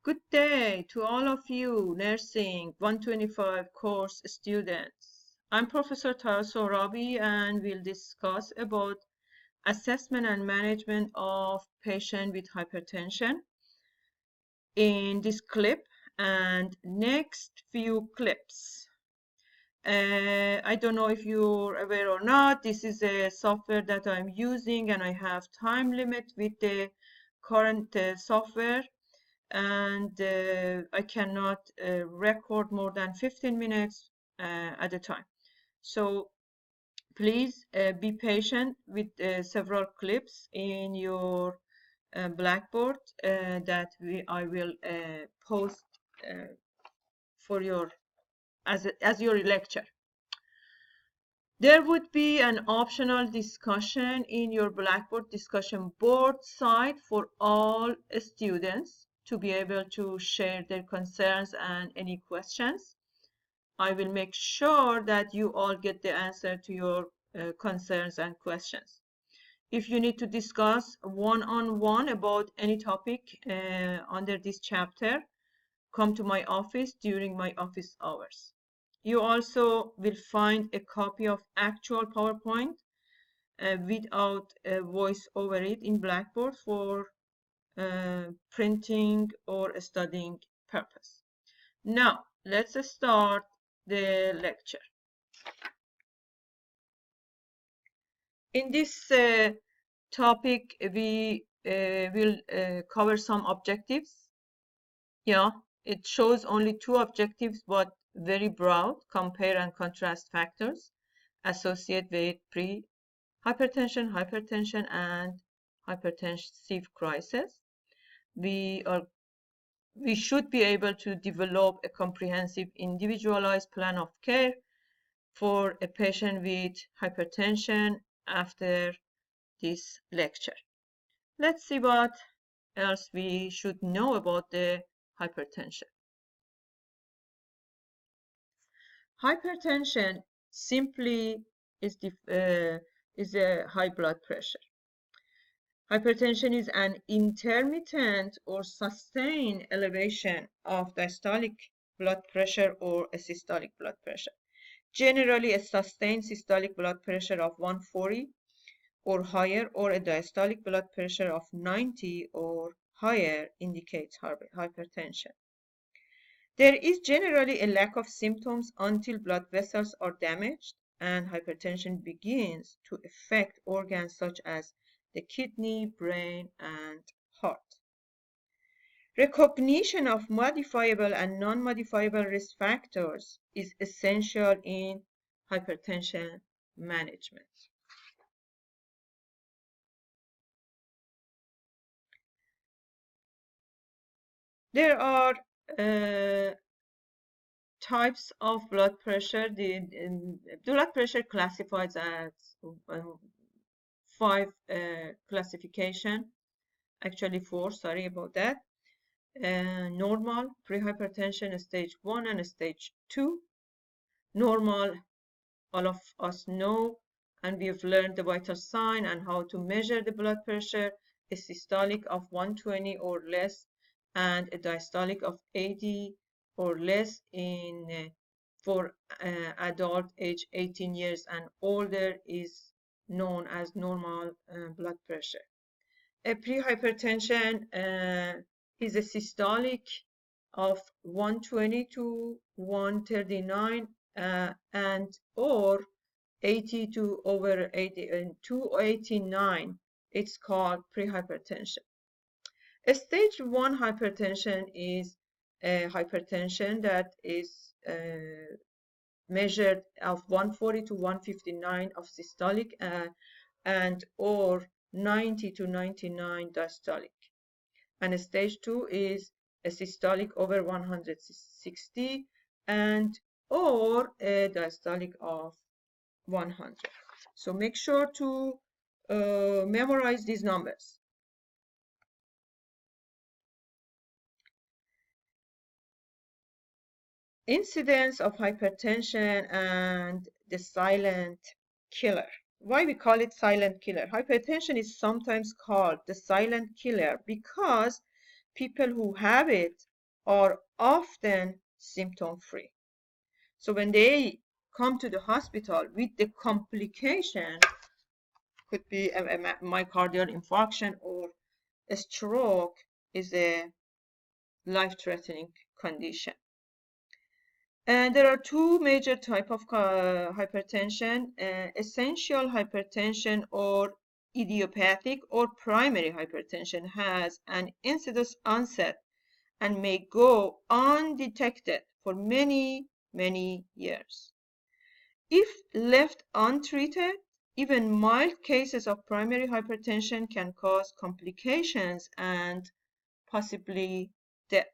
Good day to all of you Nursing 125 course students. I'm Professor Tayo Rabi and we'll discuss about assessment and management of patient with hypertension in this clip and next few clips. I don't know if you're aware or not, this is a software that I'm using and I have time limit with the current software, and I cannot record more than 15 minutes at a time. So please be patient with several clips in your Blackboard that I will post for your as your lecture. There would be an optional discussion in your Blackboard discussion board site for all students to be able to share their concerns and any questions. I will make sure that you all get the answer to your concerns and questions. If you need to discuss one-on-one about any topic under this chapter, come to my office during my office hours. You also will find a copy of actual PowerPoint without a voice over it in Blackboard for printing or studying purpose. Now, let's start the lecture. In this topic, we will cover some objectives. Yeah, it shows only two objectives, but very broad. Compare and contrast factors associated with pre-hypertension, hypertension, and hypertensive crisis. We should be able to develop a comprehensive individualized plan of care for a patient with hypertension after this lecture. Let's see what else we should know about the hypertension. Hypertension simply is a high blood pressure. Hypertension is an intermittent or sustained elevation of diastolic blood pressure or a systolic blood pressure. Generally, a sustained systolic blood pressure of 140 or higher or a diastolic blood pressure of 90 or higher indicates hypertension. There is generally a lack of symptoms until blood vessels are damaged and hypertension begins to affect organs such as the kidney, brain, and heart. Recognition of modifiable and non-modifiable risk factors is essential in hypertension management. There are types of blood pressure. The blood pressure classifies as 5 classification, actually 4, sorry about that. Normal, pre-hypertension, stage 1 and stage 2. Normal, all of us know, and we've learned the vital sign and how to measure the blood pressure, a systolic of 120 or less, and a diastolic of 80 or less for adult age 18 years and older is known as normal blood pressure. A pre-hypertension is a systolic of 120 to 139 and or 80 to over 80 and 289. It's called prehypertension. A stage 1 hypertension is a hypertension that is measured of 140 to 159 of systolic and or 90 to 99 diastolic. And stage 2 is a systolic over 160 and or a diastolic of 100. So make sure to memorize these numbers. Incidence of hypertension and the silent killer. Why we call it silent killer? Hypertension is sometimes called the silent killer because people who have it are often symptom-free. So when they come to the hospital with the complication, could be a myocardial infarction or a stroke, is a life-threatening condition. And there are two major types of hypertension, essential hypertension or idiopathic or primary hypertension has an insidious onset and may go undetected for many, many years. If left untreated, even mild cases of primary hypertension can cause complications and possibly death.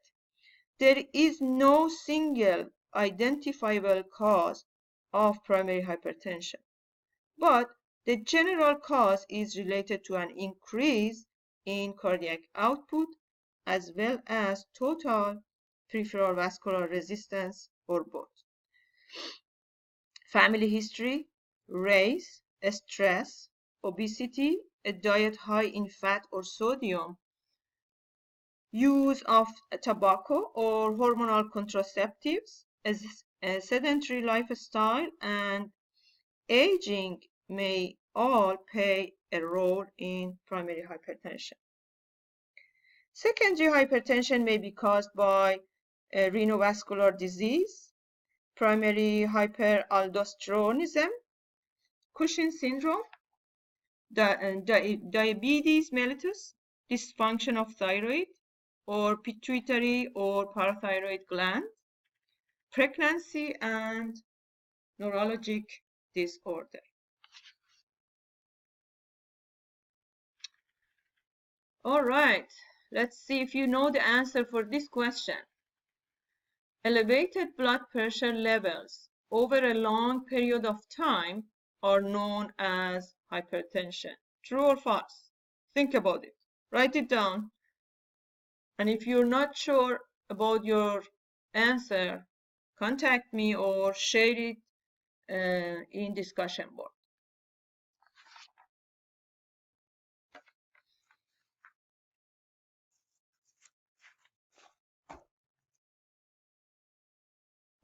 There is no single identifiable cause of primary hypertension, but the general cause is related to an increase in cardiac output as well as total peripheral vascular resistance or both. Family history, race, stress, obesity, a diet high in fat or sodium, use of tobacco or hormonal contraceptives, a sedentary lifestyle, and aging may all play a role in primary hypertension. Secondary hypertension may be caused by renovascular disease, primary hyperaldosteronism, Cushing syndrome, diabetes mellitus, dysfunction of thyroid or pituitary or parathyroid gland, pregnancy, and neurologic disorder. All right, let's see if you know the answer for this question. Elevated blood pressure levels over a long period of time are known as hypertension. True or false? Think about it. Write it down. And if you're not sure about your answer, contact me or share it in discussion board.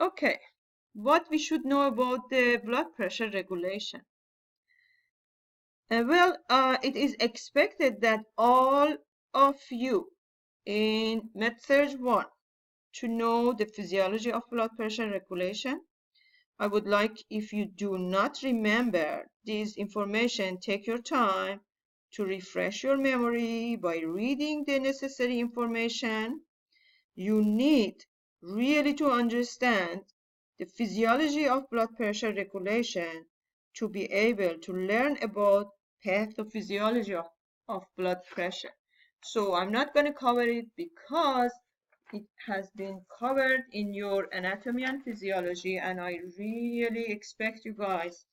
Okay, what we should know about the blood pressure regulation. It is expected that all of you in MedSurg 1 to know the physiology of blood pressure regulation. I would like, if you do not remember this information, take your time to refresh your memory by reading the necessary information. You need really to understand the physiology of blood pressure regulation to be able to learn about pathophysiology of blood pressure. So I'm not going to cover it because it has been covered in your anatomy and physiology, and I really expect you guys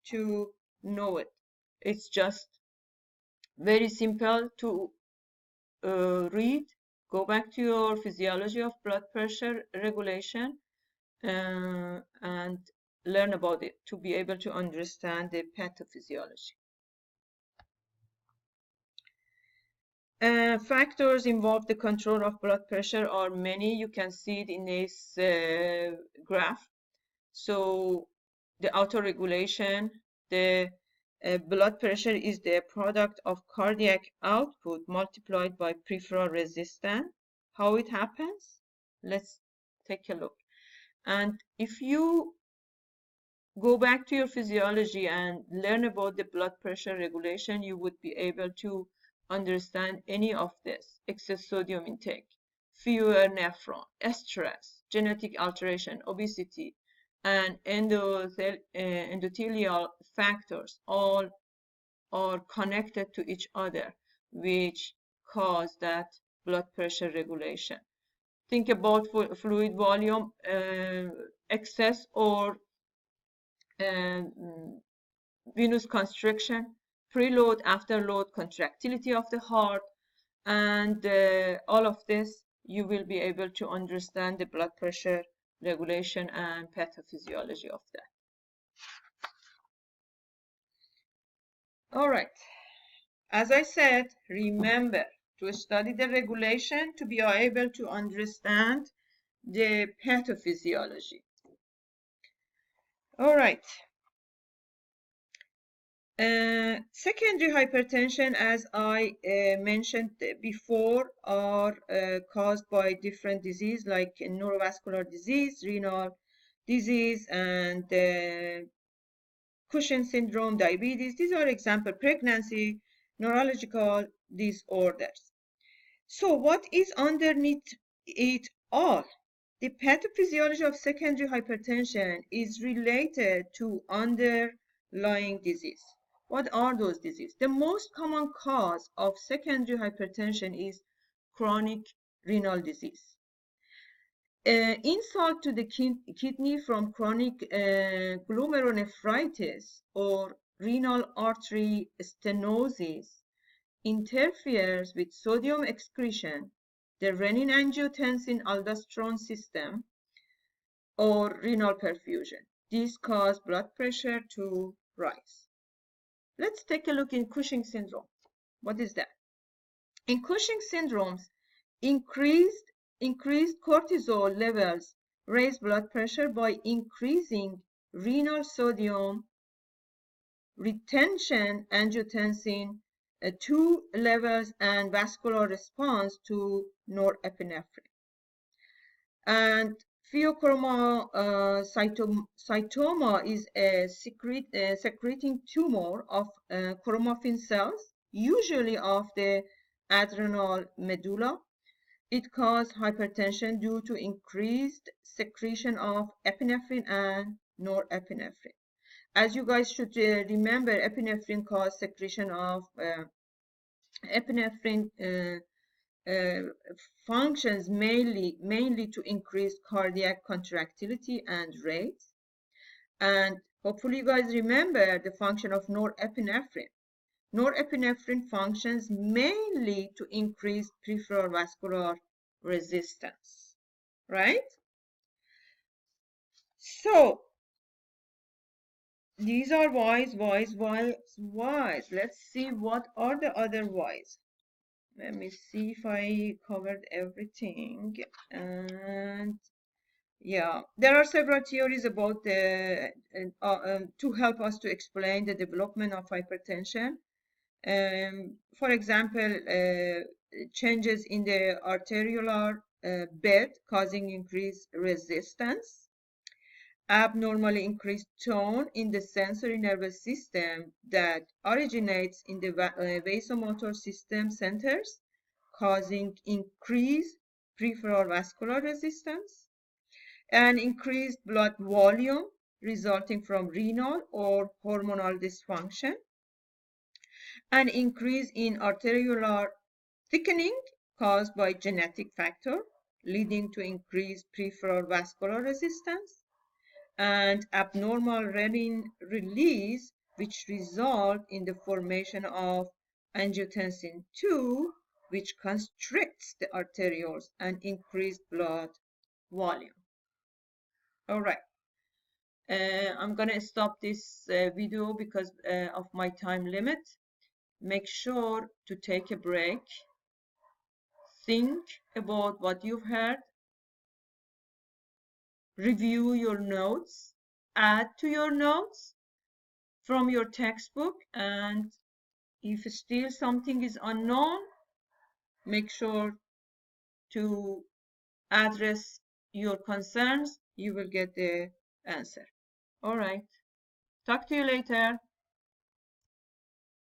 to know it. It's just very simple to read. Go back to your physiology of blood pressure regulation and learn about it to be able to understand the pathophysiology. Factors involved the control of blood pressure are many. You can see it in this graph. So the autoregulation, the blood pressure is the product of cardiac output multiplied by peripheral resistance. How it happens? Let's take a look. And if you go back to your physiology and learn about the blood pressure regulation, you would be able to understand any of this: excess sodium intake, fewer nephron, stress, genetic alteration, obesity, and endothelial factors all are connected to each other, which cause that blood pressure regulation. Think about fluid volume excess or venous constriction, preload, afterload, contractility of the heart, and all of this, you will be able to understand the blood pressure regulation and pathophysiology of that. All right. As I said, remember, to study the regulation to be able to understand the pathophysiology. All right. Secondary hypertension, as I mentioned before, are caused by different disease like neurovascular disease, renal disease, and Cushing syndrome, diabetes. These are example pregnancy, neurological disorders. So what is underneath it all? The pathophysiology of secondary hypertension is related to underlying disease. What are those diseases? The most common cause of secondary hypertension is chronic renal disease. Insult to the kidney from chronic glomerulonephritis or renal artery stenosis interferes with sodium excretion, the renin-angiotensin-aldosterone system, or renal perfusion. These cause blood pressure to rise. Let's take a look in Cushing syndrome. What is that? In Cushing syndromes, increased cortisol levels raise blood pressure by increasing renal sodium retention, angiotensin 2 levels, and vascular response to norepinephrine. And pheochromocytoma is a secreting tumor of chromaffin cells, usually of the adrenal medulla. It causes hypertension due to increased secretion of epinephrine and norepinephrine. As you guys should remember, epinephrine causes secretion of epinephrine functions mainly to increase cardiac contractility and rate. And hopefully you guys remember the function of norepinephrine. Norepinephrine functions mainly to increase peripheral vascular resistance, right? So these are whys. Let's see what are the other whys. Let me see if I covered everything. And yeah, there are several theories about the to help us to explain the development of hypertension. For example, changes in the arteriolar bed causing increased resistance, abnormally increased tone in the sensory nervous system that originates in the vasomotor system centers, causing increased peripheral vascular resistance, and increased blood volume resulting from renal or hormonal dysfunction, an increase in arteriolar thickening caused by genetic factor leading to increased peripheral vascular resistance, and abnormal renin release, which result in the formation of angiotensin 2, which constricts the arterioles and increased blood volume. All right. I'm going to stop this video because of my time limit. Make sure to take a break. Think about what you've heard. Review your notes. Add to your notes from your textbook, and if still something is unknown, make sure to address your concerns. You will get the answer. All right. Talk to you later.